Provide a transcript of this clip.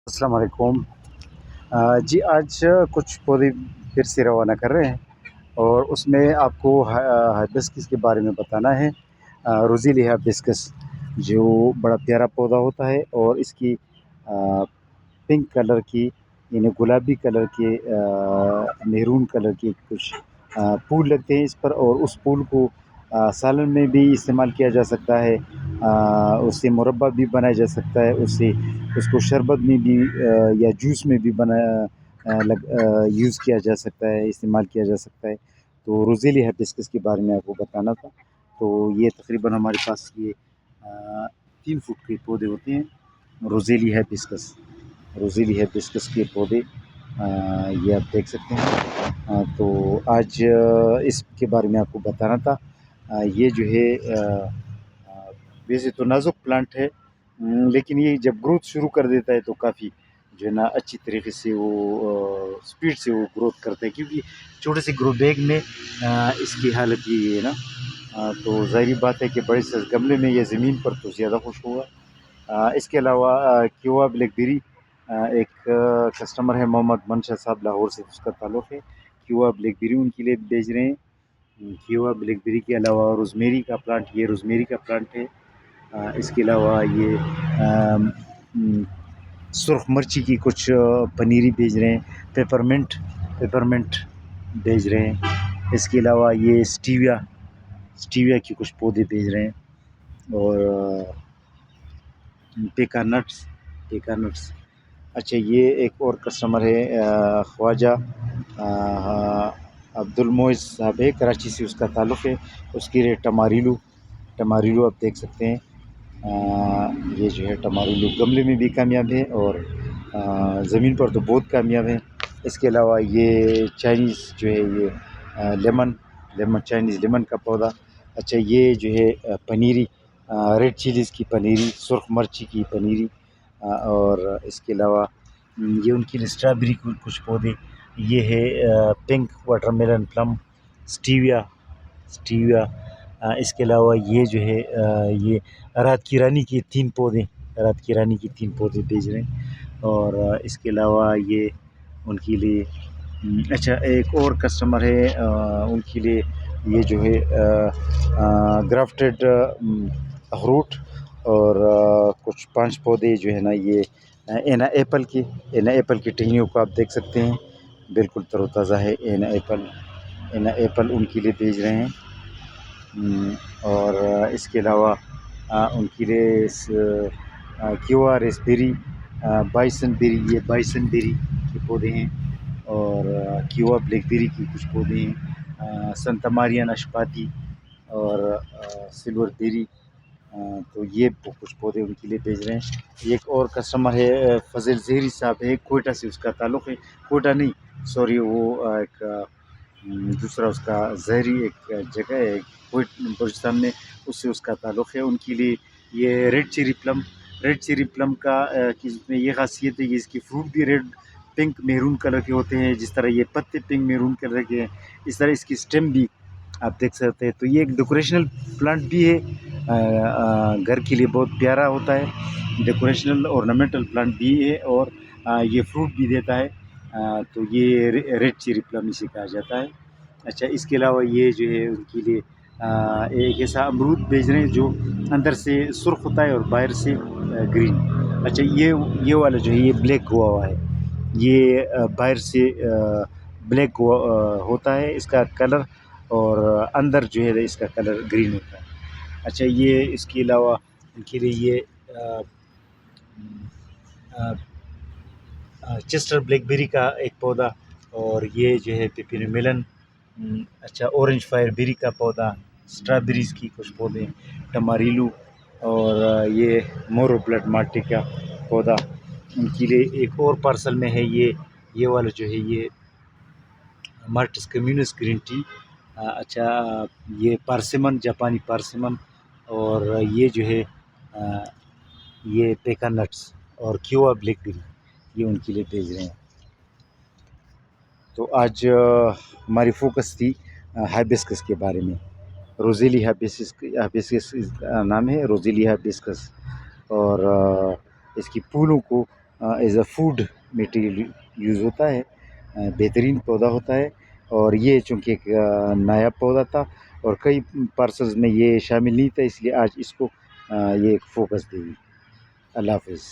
अस्सलाम वालेकुम। जी आज कुछ पौधे फिर से रवाना कर रहे हैं और उसमें आपको हाइबिस्कस के बारे में बताना है। रोज़ेली हाइबिस्कस जो बड़ा प्यारा पौधा होता है और इसकी पिंक कलर की यानी गुलाबी कलर के मेरून कलर के कुछ फूल लगते हैं इस पर और उस फूल को सालन में भी इस्तेमाल किया जा सकता है। उससे मुरब्बा भी बनाया जा सकता है, उससे उसको शरबत में भी या जूस में भी यूज़ किया जा सकता है, इस्तेमाल किया जा सकता है। तो रोज़ेली हाइबिस्कस के बारे में आपको बताना था। तो ये तकरीबन हमारे पास ये 3 फुट के पौधे होते हैं, रोज़ेली हाइबिस्कस। रोज़ेली हाइबिस्कस के पौधे ये आप देख सकते हैं। तो आज इसके बारे में आपको बताना था। ये जो है वैसे तो नाज़ुक प्लांट है, लेकिन ये जब ग्रोथ शुरू कर देता है तो काफ़ी जो है ना अच्छी तरीके से वो स्पीड से वो ग्रोथ करता है, क्योंकि छोटे से ग्रो बैग में इसकी हालत ये है ना। तो ज़ाहिर बात है कि बड़े से गमले में या ज़मीन पर तो ज़्यादा खुश होगा। इसके अलावा क्यूआ ब्लैकबेरी, एक कस्टमर है मोहम्मद मनशा साहब, लाहौर से उसका ताल्लुक़ है। क्यूआ ब्लैकबेरी उनके लिए भेज रहे हैं। क्यूआ ब्लैकबेरी के अलावा रोज़मेरी का प्लांट, ये रोज़मेरी का प्लांट है। इसके अलावा ये सुर्ख मिर्ची की कुछ पनीरी भेज रहे हैं। पेपरमिंट भेज रहे हैं। इसके अलावा ये स्टीविया के कुछ पौधे भेज रहे हैं और पेका नट्स। अच्छा, ये एक और कस्टमर है ख्वाजा अब्दुल मोइज़ साहब है, कराची से उसका ताल्लुक़ है। उसके लिए टमारिलो आप देख सकते हैं। ये जो है टमारिलो गमले में भी कामयाब है और ज़मीन पर तो बहुत कामयाब है। इसके अलावा ये चाइनीज़ जो है ये चाइनीज़ लेमन का पौधा। अच्छा, ये जो है पनीरी, रेड चिलीज़ की पनीरी, सुर्ख मिर्ची की पनीरी। और इसके अलावा ये उनके लिए स्ट्रॉबेरी कुछ पौधे। ये है पिंक वाटरमेलन प्लम, स्टीविया। इसके अलावा ये जो है ये रात की रानी के 3 पौधे भेज रहे हैं। और इसके अलावा ये उनके लिए अच्छा, एक और कस्टमर है उनके लिए ये जो है ग्राफ्टेड अखरोट और कुछ 5 पौधे जो है ना ये एना एप्पल की टहनियों को आप देख सकते हैं, बिल्कुल तरोताज़ा है। एना एप्पल उनके लिए भेज रहे हैं। और इसके अलावा उनके लिए क्यूआ रेसबेरी, ये बाइसन बेरी के पौधे हैं। और क्यूआ ब्लैकबेरी की कुछ पौधे हैं, संता मारिया नाशपाती और सिल्वर बेरी। तो ये कुछ पौधे उनके लिए भेज रहे हैं। एक और कस्टमर है फजल जहरी साहब है, कोयटा से उसका ताल्लुक़ है। कोयटा नहीं, सॉरी, वो एक दूसरा उसका जहरी एक जगह है कोयट बलूचिस्तान में, उससे उसका ताल्लुक़ है। उनके लिए ये रेड चेरी प्लम का की इसमें ये ख़ासियत है कि इसकी फ्रूट भी रेड पिंक मेरून कलर के होते हैं। जिस तरह ये पत्ते पिंक मेरून कलर के हैं, इस तरह इसकी स्टेम भी आप देख सकते हैं। तो ये एक डेकोरेशनल प्लांट भी है, घर के लिए बहुत प्यारा होता है, डेकोरेशनल ऑर्नामेंटल प्लांट भी है और ये फ्रूट भी देता है। तो ये रेड चेरी प्लम इसे कहा जाता है। अच्छा, इसके अलावा ये जो है उनके लिए एक ऐसा अमरूद भेज रहे हैं जो अंदर से सुर्ख होता है और बाहर से ग्रीन। अच्छा, ये वाला जो है ये ब्लैक हुआ है, ये बाहर से ब्लैक होता है इसका कलर और अंदर जो है इसका कलर ग्रीन होता है। अच्छा, ये इसके अलावा इनके लिए ये चेस्टर ब्लैकबेरी का एक पौधा और ये जो है पेपीनोमेलन। अच्छा, ऑरेंज फायर बेरी का पौधा, स्ट्रॉबेरीज़ की कुछ पौधे, टमारिलू और ये मोरो ब्लड मार्टे का पौधा। उनके लिए एक और पार्सल में है ये वाला जो है ये मार्टिस कम्युनिस ग्रीन टी। अच्छा, ये पार्सिमन, जापानी पार्सिमन और ये जो है ये पेका नट्स और क्यूआ ब्लैकबेरी, ये उनके लिए भेज रहे हैं। तो आज हमारी फोकस थी हाइबिस्कस के बारे में। रोज़ेली हाइबिस्कस नाम है, रोज़ेली हाइबिस्कस। और इसकी फूलों को as a food material use ہوتا ہے، بہترین پودا ہوتا ہے، اور یہ چونکہ ایک نایاب پودا تھا اور کئی پارسلز میں یہ شامل نہیں تھا، اس لیے آج اس کو یہ ایک فوکس دے گی۔ اللہ حافظ۔